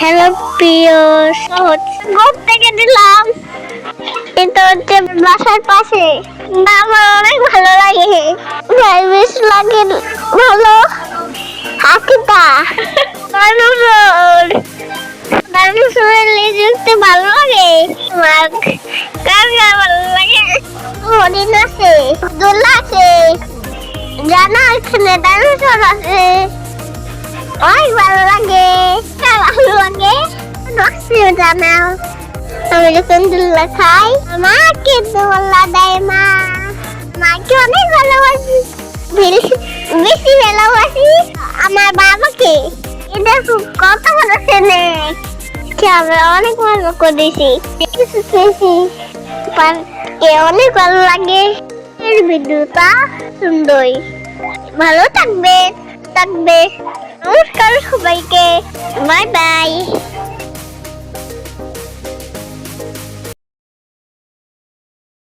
Hello প্রিয় শহর ঘুরতে গেছিলাম, কিন্তু হচ্ছে বাসার পাশে। আমার অনেক ভালো লাগে, বেশ লাগে ভালো। হাতিটা ডাইনোসর দেখতে ভালো লাগে। আমার কার কার ভালো লাগে? হরিণ আছে, দোলা আছে, জানা এখানে ডাইনোসর আছে, অনেক ভালো লাগে। ভালো লাগে জানা। আমি যখন দোলা খাই আমাকে দোলা দেয় মা, মাকে অনেক ভালোবাসি, বেশি ভালোবাসি আমার বাবাকে। এটা খুব কত বড় ছেলে, আমরা অনেক ভালো করেছি, কিছু খেয়েছি, অনেক ভালো লাগে। এর ভিডিওটা সুন্দর, ভালো থাকবে। নমস্কার সবাইকে, বাই বাই।